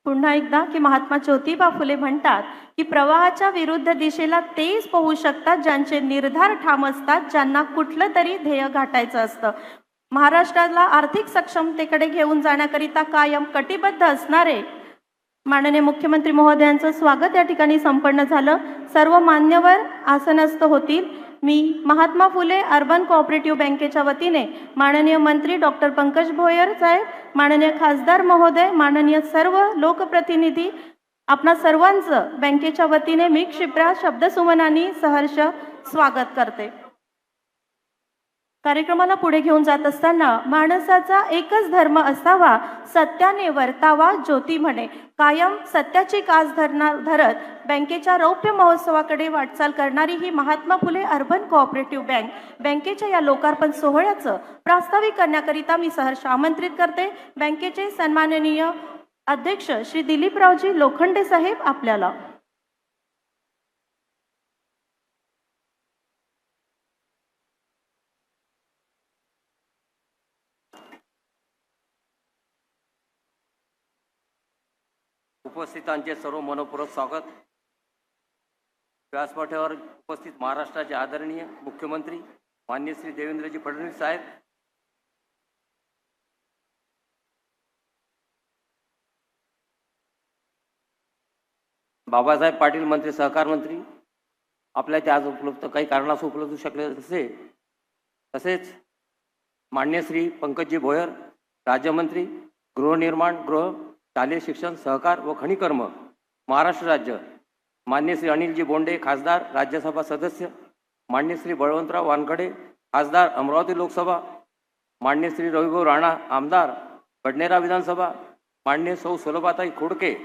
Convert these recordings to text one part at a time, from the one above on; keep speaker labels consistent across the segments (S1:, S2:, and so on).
S1: पुन्हा एकदा की महात्मा ज्योतिबा फुले म्हणतात की प्रवाहाच्या विरुद्ध दिशेला तेच पोहू शकतात ज्यांचे निर्धार ठाम असतात, ज्यांना कुठलं तरी ध्येय गाठायचं असतं. महाराष्ट्राला आर्थिक सक्षमतेकडे घेऊन जाण्याकरिता कायम कटिबद्ध असणारे माननीय मुख्यमंत्री महोदयांचं स्वागत या ठिकाणी संपन्न झालं. सर्व मान्यवर आसनस्थ होतील. मी महात्मा फुले अर्बन कोऑपरेटिव्ह बँकेच्या वतीने माननीय मंत्री डॉक्टर पंकज भोयर साहेब, माननीय खासदार महोदय, माननीय सर्व लोकप्रतिनिधी, आपणा सर्वांचं बँकेच्या वतीने मी क्षिप्रा शब्दसुमनांनी सहर्ष स्वागत करते. कार्यक्रमाला पुढे घेऊन जात असताना माणसाचा एकच धर्म असावा, सत्याने वर्तावा ज्योती म्हणे. कायम सत्याची कास धरत बँकेच्या रौप्य महोत्सवाकडे वाटचाल करणारी ही महात्मा फुले अर्बन कोऑपरेटिव्ह बँकेच्या या लोकार्पण सोहळ्याचं प्रास्ताविक करण्याकरिता मी सहर्ष आमंत्रित करते बँकेचे सन्माननीय अध्यक्ष श्री दिलीपरावजी लोखंडे साहेब आपल्याला.
S2: उपस्थितांचे सर्व मनपूर्वक स्वागत. व्यासपीठावर उपस्थित महाराष्ट्राचे आदरणीय मुख्यमंत्री माननीय श्री देवेंद्रजी फडणवीस साहेब, बाबासाहेब पाटील मंत्री सहकार मंत्री आपल्या ते आज उपलब्ध काही कारणास उपलब्ध शकले नसे, तसेच माननीय श्री पंकजजी भोयर राज्यमंत्री गृहनिर्माण, गृह, शालेय शिक्षण, सहकार व खनिकर्म महाराष्ट्र राज्य, माननीय श्री अनिलजी बोंडे खासदार राज्यसभा सदस्य, माननीय श्री बळवंतराव वानखडे खासदार अमरावती लोकसभा, माननीय श्री रविभाऊ राणा आमदार बडनेरा विधानसभा, माननीय सौ सुलभाताई खोडके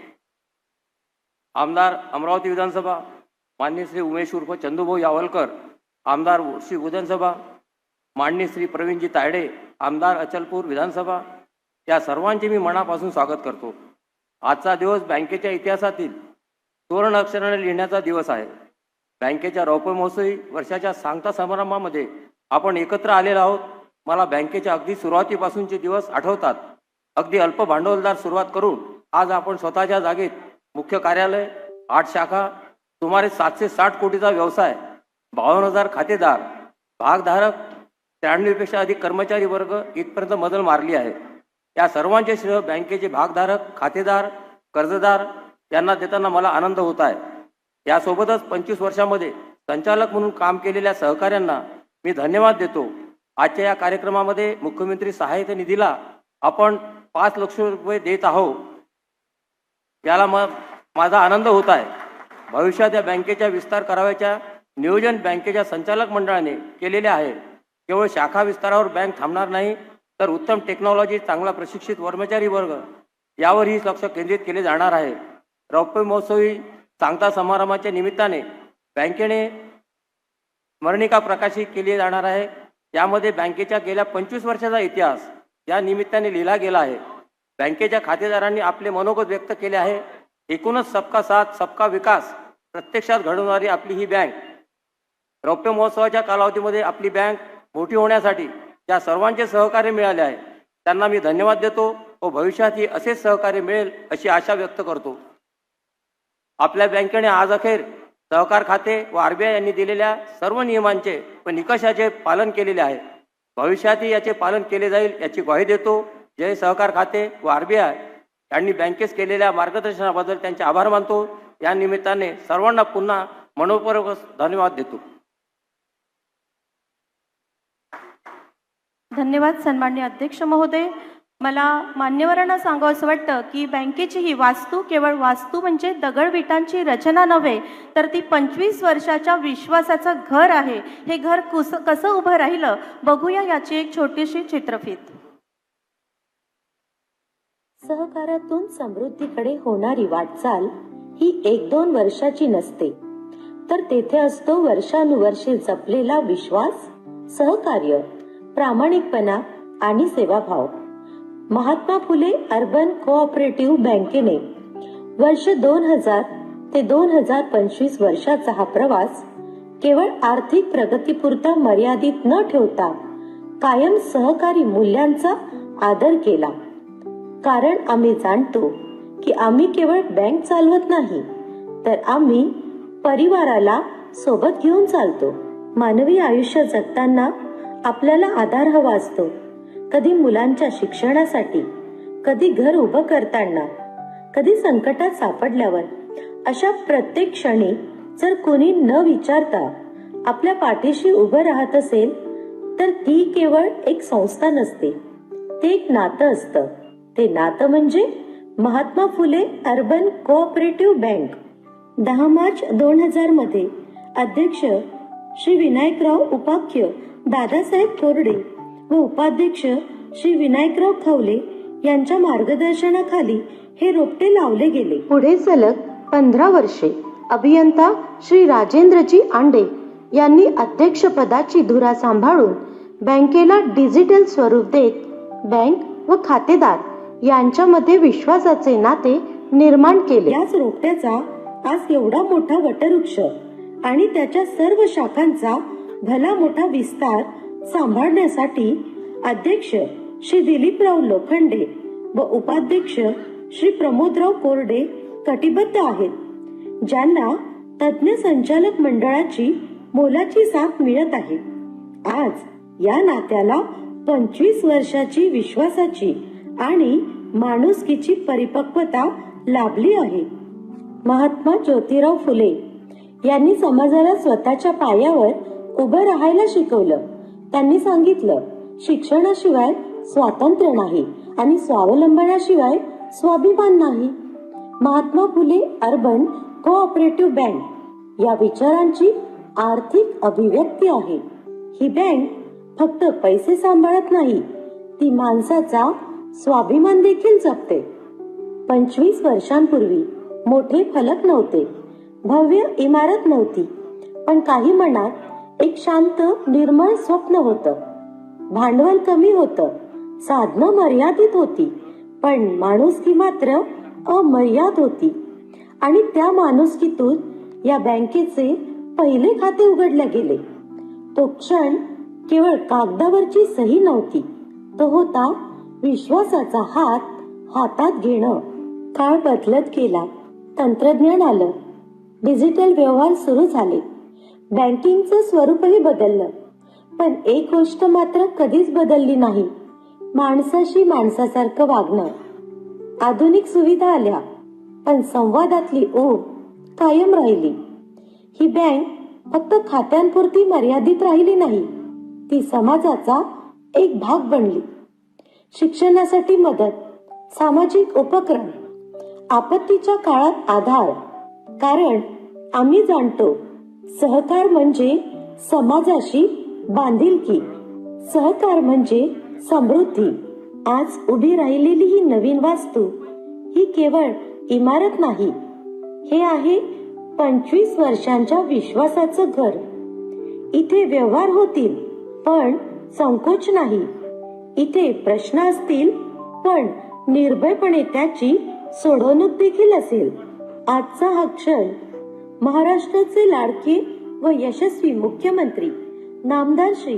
S2: आमदार अमरावती विधानसभा, माननीय श्री उमेश उर्फ चंदूभाऊ यावलकर आमदार श्री विधानसभा, माननीय श्री प्रवीणजी तायडे आमदार अचलपूर विधानसभा, या सर्वांचे मी मनापासून स्वागत करतो. आजचा दिवस बँकेच्या इतिहासातील सुवर्ण अक्षराने लिहिण्याचा दिवस आहे. बँकेच्या रौप्य महोत्सवी वर्षाच्या सांगता समारंभामध्ये आपण एकत्र आलेलो आहोत. मला बँकेच्या अगदी सुरुवातीपासूनचे दिवस आठवतात. अगदी अल्प भांडवलदार सुरुवात करून आज आपण स्वतःच्या जागेत मुख्य कार्यालय, 8 शाखा, सुमारे 760 कोटीचा व्यवसाय, 52,000 खातेदार, भागधारक, 93 पेक्षा अधिक कर्मचारी वर्ग इथपर्यंत मजल मारली आहे. या सर्वांचे श्रेय बँकेचे भागधारक, खातेदार, कर्जदार यांना देताना मला आनंद होत आहे. यासोबतच 25 वर्षांमध्ये संचालक म्हणून काम केलेल्या सहकाऱ्यांना मी धन्यवाद देतो. आजच्या या कार्यक्रमामध्ये मुख्यमंत्री सहाय्यता निधीला आपण 5 लाख रुपये देत आहोत. याला माझा आनंद होत आहे. भविष्यात या बँकेच्या विस्तार करावयाच्या नियोजन बँकेच्या संचालक मंडळाने केलेले आहे. केवळ शाखा विस्तारावर बँक थांबणार नाही, तर उत्तम टेक्नॉलॉजी, चांगला प्रशिक्षित कर्मचारी वर्ग यावरही लक्ष केंद्रित केले जाणार आहे. रौप्य महोत्सवी सांगता समारंभाच्या निमित्ताने बँकेने स्मरणिका प्रकाशित केली जाणार आहे. यामध्ये बँकेच्या गेल्या 25 वर्षाचा इतिहास या निमित्ताने लिहिला गेला आहे. बँकेच्या खातेदारांनी आपले मनोगत व्यक्त केले आहे. एकूणच सबका साथ सबका विकास प्रत्यक्षात घडवणारी आपली ही बँक. रौप्य महोत्सवाच्या कालावधीमध्ये आपली बँक मोठी होण्यासाठी त्या सर्वांचे सहकार्य मिळाले आहे. त्यांना मी धन्यवाद देतो व भविष्यातही असेच सहकार्य मिळेल अशी आशा व्यक्त करतो. आपल्या बँकेने आज अखेर सहकार खाते व RBI यांनी दिलेल्या सर्व नियमांचे व निकषाचे पालन केलेले आहे. भविष्यातही याचे पालन केले जाईल याची ग्वाही देतो. जय सहकार खाते व RBI यांनी बँकेस केलेल्या मार्गदर्शनाबद्दल त्यांचे आभार मानतो. या निमित्ताने सर्वांना पुन्हा मनपूर्वक धन्यवाद देतो.
S1: धन्यवाद सन्माननीय अध्यक्ष महोदय. मला मान्यवरांना सांगावं वाटतं की बँकेची ही वास्तू केवळ वास्तू म्हणजे दगडविटांची रचना नव्हे, तर ती 25 वर्षाच्या विश्वासाचं घर आहे. हे घर कसं उभं राहिलं बघूया याची एक छोटीशी चित्रफित.
S3: सहकारातून समृद्धीकडे होणारी वाटचाल ही 1-2 वर्षाची नसते, तर तेथे असतो वर्षानुवर्षे जपलेला विश्वास, सहकार्य, प्रामाणिकपणा आणि सेवाभाव. महात्मा फुले अर्बन कोऑपरेटिव्ह बँकेने वर्ष 2000 ते 2025 वर्षाचा हा प्रवास केवळ आर्थिक प्रगतीपुरता मर्यादित न ठेवता कायम सहकारी मूल्यांचा आदर केला. कारण आम्ही जाणतो की आम्ही केवळ बँक चालवत नाही, तर आम्ही परिवाराला सोबत घेऊन चालतो. मानवी आयुष्य जगताना आपल्याला आधार हवा असतो. कधी मुलांच्या शिक्षणासाठी, कधी घर उभं करताना, कधी संकटात सापडल्यावर. अशा प्रत्येक क्षणी जर कोणी न विचारता आपल्या पाठीशी उभं राहत असेल, तर ती केवळ एक संस्था नसते, ते एक नातं असतं. ते नातं म्हणजे Mahatma Phule urban cooperative bank. 10 March 2000 मध्ये अध्यक्ष श्री विनायकराव उपाख्य दादासाहेब कोरडे व उपाध्यक्ष श्री विनायकराव खवले यांच्या मार्गदर्शनाखाली हे रोपटे लावले गेले. पुढे सलग 15 वर्षे अभियंता श्री राजेंद्रजी आंडे यांनी अध्यक्षपदाची धुरा सांभाळून बँकेला डिजिटल स्वरूप देत बँक व खातेदार यांच्यामध्ये विश्वासाचे नाते निर्माण केले. याच रोपट्याचा आज एवढा मोठा वटवृक्ष आणि त्याच्या सर्व शाखांचा भला मोठा विस्तार सांभाळण्यासाठी अध्यक्ष श्री दिलीपराव लोखंडे व उपाध्यक्ष श्री प्रमोदराव कोरडे कटिबद्ध आहेत, ज्यांना तज्ञ संचालक मंडळाची मोलाची साथ मिळत आहे. आज या नात्याला 25 वर्षाची विश्वासाची आणि माणुसकीची परिपक्वता लाभली आहे. महात्मा ज्योतिराव फुले यांनी समाजाला स्वतःच्या पायावर उभं राहायला शिकवलं. त्यांनी सांगितलं, शिक्षणाशिवाय स्वातंत्र्य नाही आणि स्वावलंबनाशिवाय स्वाभिमान नाही. Mahatma Phule urban cooperative bank या विचारांची आर्थिक अभिव्यक्ती आहे. ही बँक फक्त पैसे सांभाळत नाही, ती माणसाचा स्वाभिमान देखील जपते. 25 वर्षांपूर्वी मोठे फलक नव्हते, भव्य इमारत नव्हती, पण काही मनात एक शांत निर्मळ स्वप्न होतं. भांडवल कमी होतं, साधनं मर्यादित होती, पण माणुसकी मात्र अमर्याद होती. आणि त्या माणुसकीतून या बँकेचे पहिले खाते उघडले गेले. तो क्षण केवळ कागदावरची सही नव्हती, तो होता विश्वासाचा हात हातात घेणं. काळ बदलत गेला, तंत्रज्ञान आलं, डिजिटल व्यवहार सुरू झाले, बँकिंगचं स्वरूपही बदललं. पण एक गोष्ट मात्र कधीच बदलली नाही, माणसाशी माणसासारखं वागणं. आधुनिक सुविधा आल्या, पण संवादातली ऊब कायम राहिली. ही बँक फक्त खात्यांपुरती मर्यादित राहिली नाही, ती समाजाचा एक भाग बनली. शिक्षणासाठी मदत, सामाजिक उपक्रम, आपत्तीच्या काळात आधार. कारण आम्ही जाणतो, सहकार म्हणजे समाजाशी बांधिलकी, सहकार म्हणजे समृद्धी. आज उभी राहिलेली ही नवीन वास्तू ही केवळ इमारत नाही, हे आहे 25 वर्षांच्या विश्वासाचं घर. इथे व्यवहार होतील, पण संकोच नाही. इथे प्रश्न असतील, पण निर्भयपणे त्याची सोडवणूक देखील असेल. आजचा हा क्षण महाराष्ट्राचे लाडके व यशस्वी मुख्यमंत्री नामदार श्री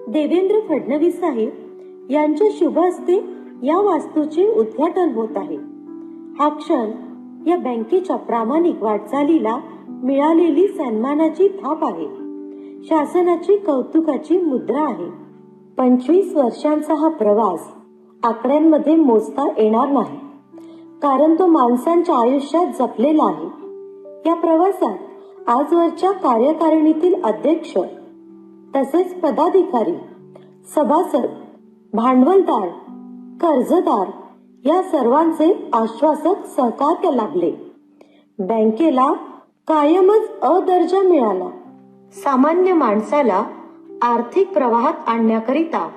S3: देवेंद्र फडणवीस साहेब यांच्या शुभ हस्ते या वास्तूचे उद्घाटन होत आहे. हा क्षण या बँकेच्या प्रामाणिक वाटचालीला मिळालेली सन्मानाची थाप आहे, शासनाची कौतुकाची मुद्रा आहे. 25 वर्षांचा हा प्रवास आकड्यांमध्ये मोजता येणार नाही, कारण तो माणसांच्या आयुष्यात जपलेला आहे. या प्रवासात आजवरच्या कार्यकारिणीतील अध्यक्ष तसेच पदाधिकारी, सभासद, भांडवलदार, कर्जदार या सर्वांचे आश्वासक सहकार्य लाभले. बँकेला कायमच अ दर्जा मिळाला. सामान्य माणसाला आर्थिक प्रवाहात आणण्याकरिता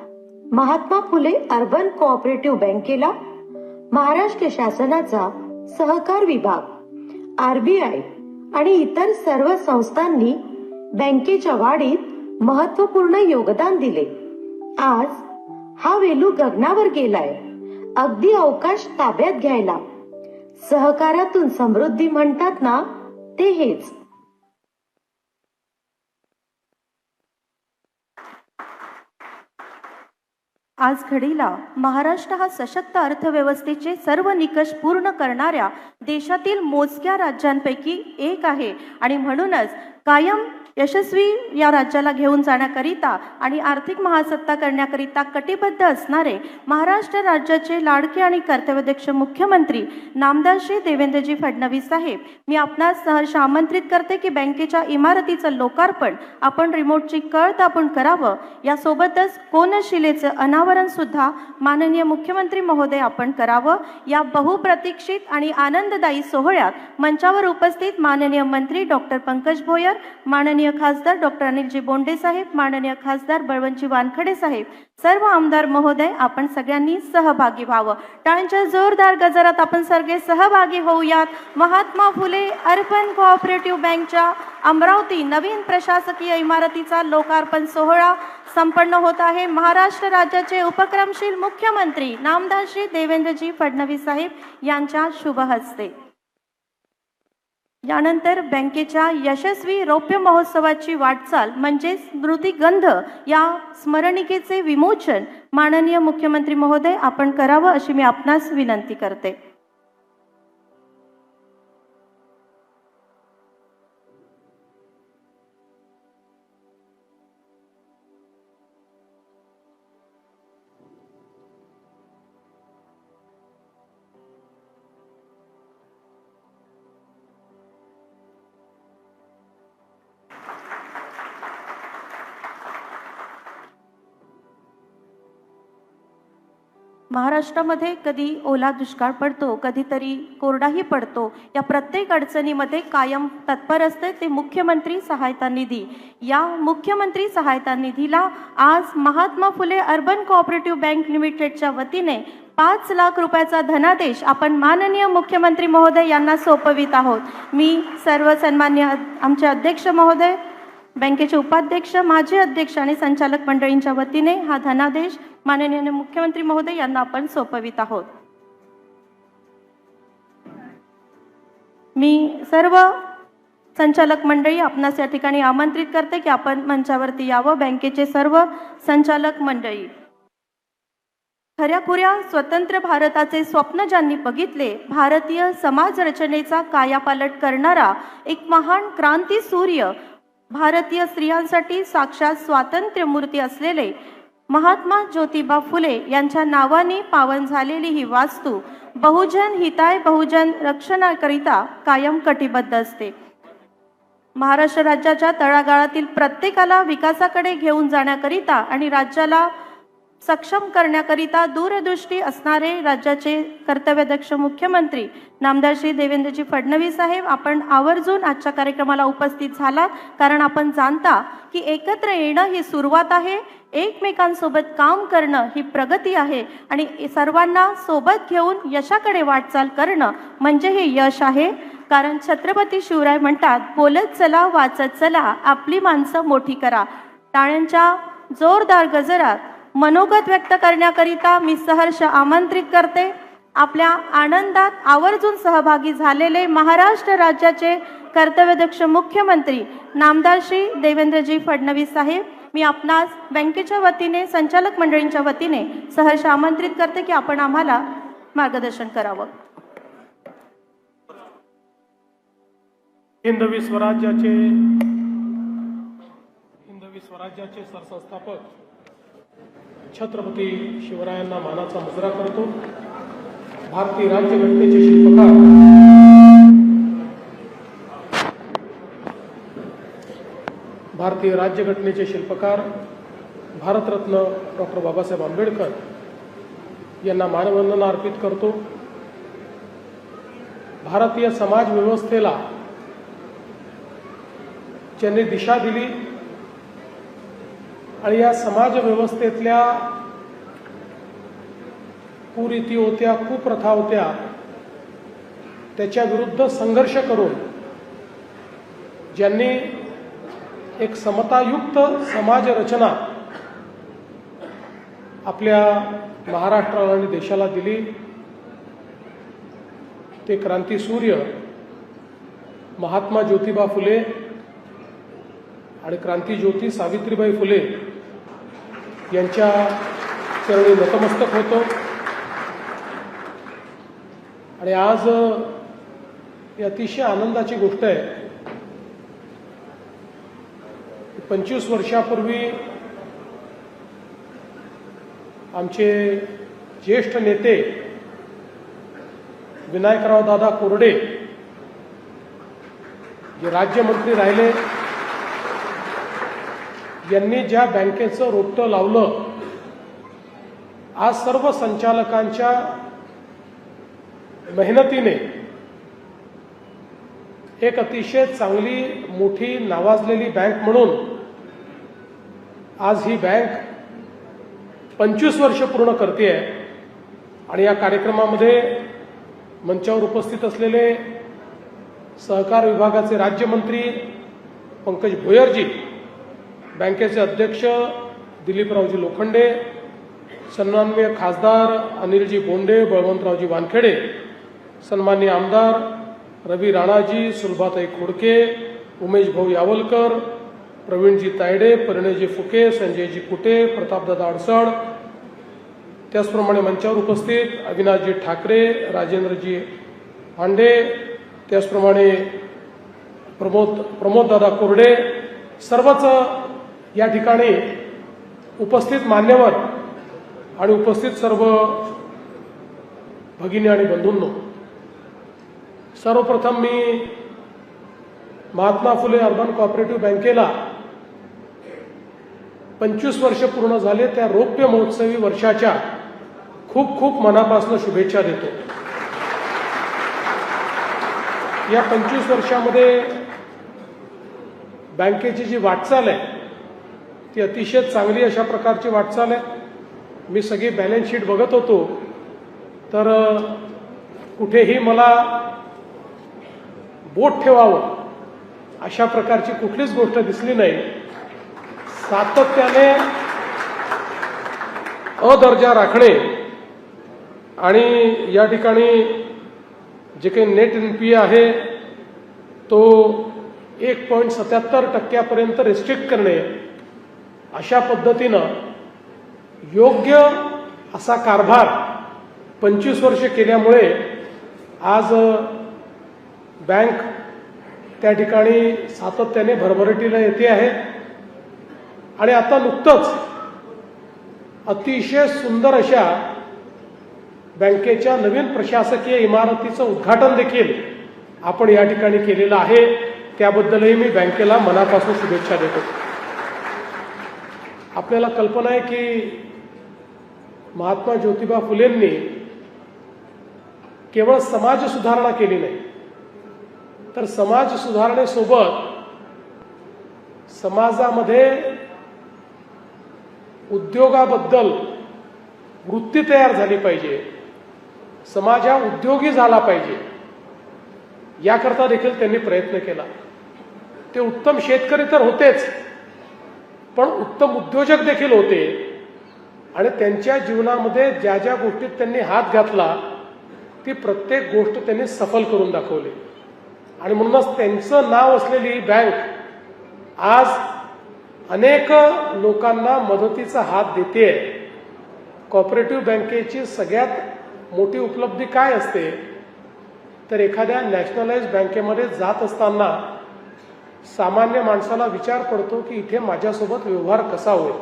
S3: महात्मा फुले अर्बन कोऑपरेटिव्ह बँकेला महाराष्ट्र शासनाचा सहकार विभाग, RBI आणि इतर सर्व संस्थांनी बँकेच्या वाढीत महत्त्वपूर्ण योगदान दिले. आज हा वेलू गगनावर गेलाय, अगदी अवकाश ताब्यात घ्यायला. सहकारातून समृद्धी म्हणतात ना, ते हेच.
S1: आज घडीला महाराष्ट्र हा सशक्त अर्थव्यवस्थेचे सर्व निकष पूर्ण करणाऱ्या देशातील मोजक्या राज्यांपैकी एक आहे आणि म्हणूनच कायम यशस्वी या राज्याला घेऊन जाण्याकरिता आणि आर्थिक महासत्ता करण्याकरिता कटिबद्ध असणारे महाराष्ट्र राज्याचे लाडके आणि कर्तव्यदक्ष मुख्यमंत्री नामदार श्री देवेंद्रजी फडणवीस साहेब, मी आपणास सहर्ष आमंत्रित करते की बँकेच्या इमारतीचं लोकार्पण आपण रिमोटची कळ दाबून करावं. यासोबतच कोनशिलेचं अनावरण सुद्धा माननीय मुख्यमंत्री महोदय आपण करावं. या बहुप्रतीक्षित आणि आनंददायी सोहळ्यात मंचावर उपस्थित माननीय मंत्री डॉक्टर पंकज भोयर, माननीय खासदार डॉक्टर अनिलजी बोंडे साहेब, माननीय खासदार बळवंतजी वानखडे साहेब, सर्व आमदार महोदय आपण सगळ्यांनी सहभागी व्हावं. टाळ्यांच्या जोरदार गजरात आपण सगळे सहभागी होऊयात. महात्मा फुले अर्बन कोऑपरेटिव्ह बँकच्या अमरावती नवीन प्रशासकीय इमारतीचा लोकार्पण सोहळा संपन्न होत आहे. महाराष्ट्र राज्याचे उपक्रमशील मुख्यमंत्री नामदार श्री देवेंद्रजी फडणवीस साहेब यांच्या शुभ हस्ते. यानंतर बँकेच्या यशस्वी रौप्य महोत्सवाची वाटचाल म्हणजे स्मृतिगंध या स्मरणिकेचे विमोचन माननीय मुख्यमंत्री महोदय आपण करावं अशी मी आपणास विनंती करते. महाराष्ट्रामध्ये कधी ओला दुष्काळ पडतो, कधीतरी कोरडाही पडतो. या प्रत्येक अडचणीमध्ये कायम तत्पर असते ते मुख्यमंत्री सहायता निधी. या मुख्यमंत्री सहायता निधीला आज Mahatma Phule urban cooperative bank लिमिटेडच्या वतीने 5 लाख रुपयाचा धनादेश आपण माननीय मुख्यमंत्री महोदय यांना सोपवित आहोत. मी सर्व सन्मान्य आमचे अध्यक्ष महोदय, बँकेचे उपाध्यक्ष, माजी अध्यक्ष आणि संचालक मंडळींच्या वतीने हा धनादेश माननीय मुख्यमंत्री महोदय यांना आपण सोपवित आहोत. मी सर्व संचालक मंडळी आपणास या ठिकाणी आमंत्रित करते की आपण मंचावरती यावं. बँकेचे सर्व संचालक मंडळी, खऱ्याखुऱ्या स्वतंत्र भारताचे स्वप्न ज्यांनी बघितले, भारतीय समाज रचनेचा कायापालट करणारा एक महान क्रांती सूर्य, भारतीय स्त्रियांसाठी साक्षात स्वातंत्र्य मूर्ती असलेले महात्मा ज्योतिबा फुले यांच्या नावाने पावन झालेली ही वास्तू बहुजन हिताय बहुजन रक्षणाकरिता कायम कटिबद्ध असते. महाराष्ट्र राज्याच्या तळागाळातील प्रत्येकाला विकासाकडे घेऊन जाण्याकरिता आणि राज्याला सक्षम करण्याकरिता दूरदृष्टी असणारे राज्याचे कर्तव्यदक्ष मुख्यमंत्री नामदार श्री देवेंद्रजी फडणवीस साहेब आपण आवर्जून आजच्या कार्यक्रमाला उपस्थित झालात. कारण आपण जाणता की एकत्र येणं ही सुरुवात आहे, एकमेकांसोबत काम करणं ही प्रगती आहे आणि सर्वांना सोबत घेऊन यशाकडे वाटचाल करणं म्हणजे हे यश आहे. कारण छत्रपती शिवराय म्हणतात, बोलत चला वाचत चला आपली माणसं मोठी करा. टाळ्यांच्या जोरदार गजरात मनोगत व्यक्त करण्याकरिता मी सहर्ष आमंत्रित करते आपल्या आनंदात आवर्जून सहभागी झालेले महाराष्ट्र राज्याचे कर्तव्यदक्ष मुख्यमंत्री नामदार श्री देवेंद्रजी फडणवीस साहेब. मी आपणास बँकेच्या वतीने संचालक मंडळींच्या वतीने सहर्ष आमंत्रित करते की आपण आम्हाला मार्गदर्शन करावं.
S4: हिंदवी स्वराज्याचे सरसंस्थापक छत्रपती शिवरायांना मानाचा मुजरा करतो. भारतीय राज्यघटनेचे शिल्पकार भारतरत्न डॉक्टर बाबासाहेब आंबेडकर यांना मानवंदना अर्पित करतो. भारतीय समाज व्यवस्थेला ज्यांनी दिशा दिली आणि या समाज व्यवस्थेतल्या कुरीती होत्या, कुप्रथा होत्या, त्याच्या विरुद्ध संघर्ष करून ज्यांनी एक समतायुक्त समाज रचना आपल्या महाराष्ट्राला आणि देशाला दिली, ते क्रांतीसूर्य महात्मा ज्योतिबा फुले आणि क्रांतीज्योती सावित्रीबाई फुले यांच्या चरणी नतमस्तक होतो आणि आज ही अतिशय आनंदाची गोष्ट आहे. 25 वर्षापूर्वी आमचे ज्येष्ठ नेते विनायकराव दादा कोरडे जे राज्यमंत्री राहिले, यांनी ज्या बँकेचं रोपटं लावलं, आज सर्व संचालकांच्या मेहनतीने एक अतिशय चांगली मोठी नावाजलेली बँक म्हणून आज ही बँक 25 वर्ष पूर्ण करते आहे. आणि या कार्यक्रमामध्ये मंचावर उपस्थित असलेले सहकार विभागाचे राज्यमंत्री पंकज भोयरजी, बँकेचे अध्यक्ष दिलीपरावजी लोखंडे, सन्माननीय खासदार अनिलजी बोंडे, बळवंतरावजी वानखेडे, सन्माननीय आमदार रवी राणाजी, सुलभाताई खोडके, उमेश भाऊ यावलकर, प्रवीणजी तायडे, परिणयजी फुके, संजयजी कुटे, प्रतापदादा अडसड, त्याचप्रमाणे मंचावर उपस्थित अविनाशजी ठाकरे, राजेंद्रजी पांडे, त्याचप्रमाणे प्रमोददादा कोरडे, सर्वच या ठिकाणी उपस्थित मान्यवर आणि उपस्थित सर्व भगिनी आणि बंधूंनो, सर्वप्रथम मी महात्मा फुले अर्बन कोऑपरेटिव्ह बँकेला 25 वर्ष पूर्ण झाले त्या रौप्य महोत्सवी वर्षाच्या खूप खूप मनापासून शुभेच्छा देतो. या 25 वर्षामध्ये बँकेची जी वाटचाल आहे ती अतिशय चांगली अशा प्रकारची वाटचाल आहे. मी सगळी बॅलन्स शीट बघत होतो तर कुठेही मला बोट ठेवावं अशा प्रकारची कुठलीच गोष्ट दिसली नाही. सातत्याने अदर्जा राखणे आणि या ठिकाणी जे काही नेट एनपीए आहे तो 1.77% रिस्ट्रिक्ट करणे, अशा पद्धतीनं योग्य असा कारभार 25 वर्ष केल्यामुळे आज बँक त्या ठिकाणी सातत्याने भरभराटीला येते आहे. आणि आता नुकतंच अतिशय सुंदर अशा बँकेच्या नवीन प्रशासकीय इमारतीचं उद्घाटन देखील आपण या ठिकाणी केलेलं आहे. त्याबद्दलही मी बँकेला मनापासून शुभेच्छा देतो. आपल्याला कल्पना आहे की महात्मा ज्योतिबा फुलेंनी केवळ समाज सुधारणा केली नाही, तर समाज सुधारणेसोबत समाजामध्ये उद्योगाबद्दल वृत्ती तयार झाली पाहिजे, समाज हा उद्योगी झाला पाहिजे, याकरता देखील त्यांनी प्रयत्न केला. ते उत्तम शेतकरी तर होतेच, पण उत्तम उद्योजक देखील होते. आणि त्यांच्या जीवनामध्ये ज्या ज्या गोष्टीत त्यांनी हात घातला ती प्रत्येक गोष्ट त्यांनी सफल करून दाखवली. आणि म्हणूनच त्यांचं नाव असलेली बँक आज अनेक लोकांना मदतीचा हात देते. कोऑपरेटिव्ह बँकेची सगळ्यात मोठी उपलब्धी काय असते तर एखाद्या नॅशनलाइज बँकेमध्ये जात असताना सामान्य माणसाला विचार पडतो की इथे माझ्यासोबत व्यवहार कसा होईल.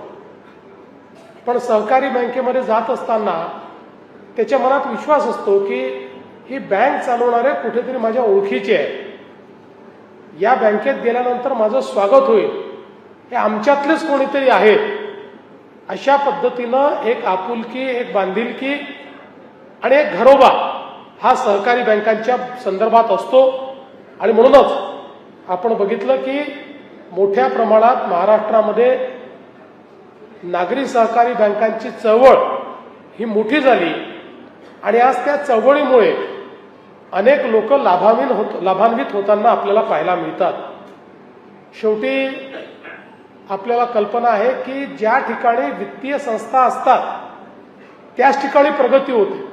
S4: पण सहकारी बँकेमध्ये जात असताना त्याच्या मनात विश्वास असतो की ही बँक चालवणारे कुठेतरी माझ्या ओळखीचे आहे, या बँकेत गेल्यानंतर माझं स्वागत होईल, हे आमच्यातलेच कोणीतरी आहेत. अशा पद्धतीनं एक आपुलकी, एक बांधिलकी आणि एक घरोबा हा सहकारी बँकांच्या संदर्भात असतो. आणि म्हणूनच आपण बघितलं की मोठ्या प्रमाणात महाराष्ट्रामध्ये नागरी सहकारी बँकांची चळवळ ही मोठी झाली आणि आज त्या चळवळीमुळे अनेक लोक लाभान्वित होताना आपल्याला पाहायला मिळतात. शेवटी आपल्याला कल्पना आहे की ज्या ठिकाणी वित्तीय संस्था असतात त्याच ठिकाणी प्रगती होते.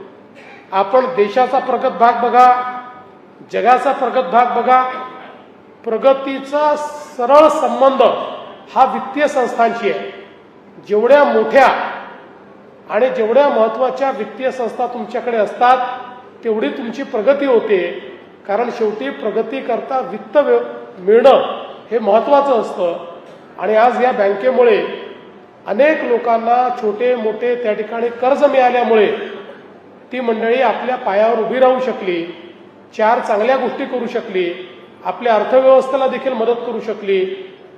S4: आपण देशाचा प्रगत भाग बघा, जगाचा प्रगत भाग बघा, प्रगतीचा सरळ संबंध हा वित्तीय संस्थांशी आहे. जेवढ्या मोठ्या आणि जेवढ्या महत्त्वाच्या वित्तीय संस्था तुमच्याकडे असतात तेवढी तुमची प्रगती होते. कारण शेवटी प्रगती करता वित्त मिळणं हे महत्त्वाचं असतं. आणि आज या बँकेमुळे अनेक लोकांना छोटे मोठे त्या ठिकाणी कर्ज मिळाल्यामुळे ती मंडळी आपल्या पायावर उभी राहू शकली, 4 चांगल्या गोष्टी करू शकली, आपल्या अर्थव्यवस्थेला देखील मदत करू शकली.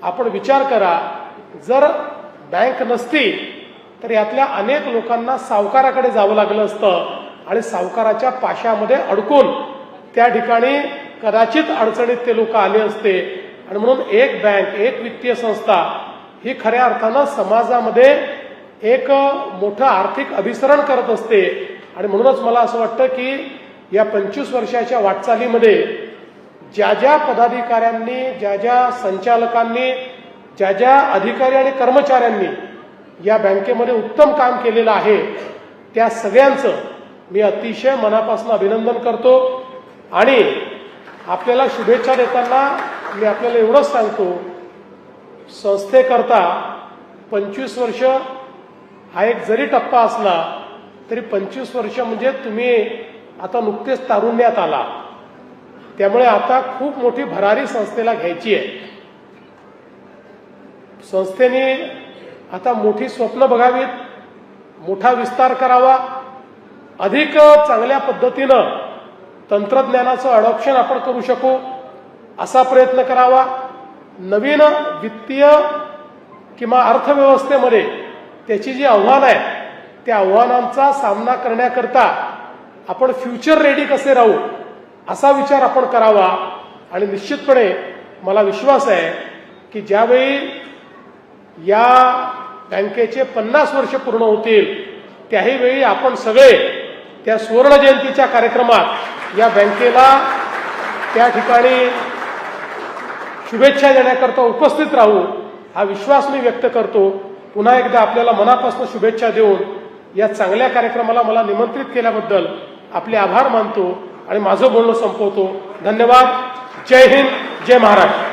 S4: आपण विचार करा, जर बँक नसती तर यातल्या अनेक लोकांना सावकाराकडे जावं लागलं असतं आणि सावकाराच्या पाशामध्ये अडकून त्या ठिकाणी कदाचित अडचणीत ते लोक आले असते. आणि म्हणून एक बँक, एक वित्तीय संस्था ही खऱ्या अर्थानं समाजामध्ये एक मोठं आर्थिक अभिसरण करत असते. आणि म्हणूनच मला असं वाटतं की या 25 वर्षाच्या वाटचालीमध्ये ज्या ज्या पदाधिकाऱ्यांनी, ज्या ज्या संचालकांनी, ज्या ज्या अधिकारी आणि कर्मचाऱ्यांनी या बँकेमध्ये उत्तम काम केलेलं आहे त्या सगळ्यांचं मी अतिशय मनापासून अभिनंदन करतो. आणि आपल्याला शुभेच्छा देताना मी आपल्याला एवढंच सांगतो, संस्थेकरता 25 वर्ष हा एक जरी टप्पा असला तरी 25 वर्ष म्हणजे तुम्ही आता नुकतेच तारुण्यात आला. त्यामुळे आता खूप मोठी भरारी संस्थेला घ्यायची आहे. संस्थेने आता मोठी स्वप्न बघावीत, मोठा विस्तार करावा, अधिक चांगल्या पद्धतीनं तंत्रज्ञानाचं अडॉप्शन आपण करू शकू असा प्रयत्न करावा. नवीन वित्तीय किंवा अर्थव्यवस्थेमध्ये त्याची जी आव्हानं आहेत त्या आव्हानांचा सामना करण्याकरता आपण फ्युचर रेडी कसे राहू असा विचार आपण करावा. आणि निश्चितपणे मला विश्वास आहे की ज्यावेळी या बँकेचे 50 वर्ष पूर्ण होतील त्याही वेळी आपण सगळे त्या सुवर्ण जयंतीच्या कार्यक्रमात या बँकेला त्या ठिकाणी शुभेच्छा देण्याकरता उपस्थित राहू हा विश्वास मी व्यक्त करतो. पुन्हा एकदा आपल्याला मनापासून शुभेच्छा देऊन या चांगल्या कार्यक्रमाला मला निमंत्रित केल्याबद्दल आपले आभार मानतो आणि माझं बोलणं संपवतो. धन्यवाद. जय हिंद, जय महाराष्ट्र.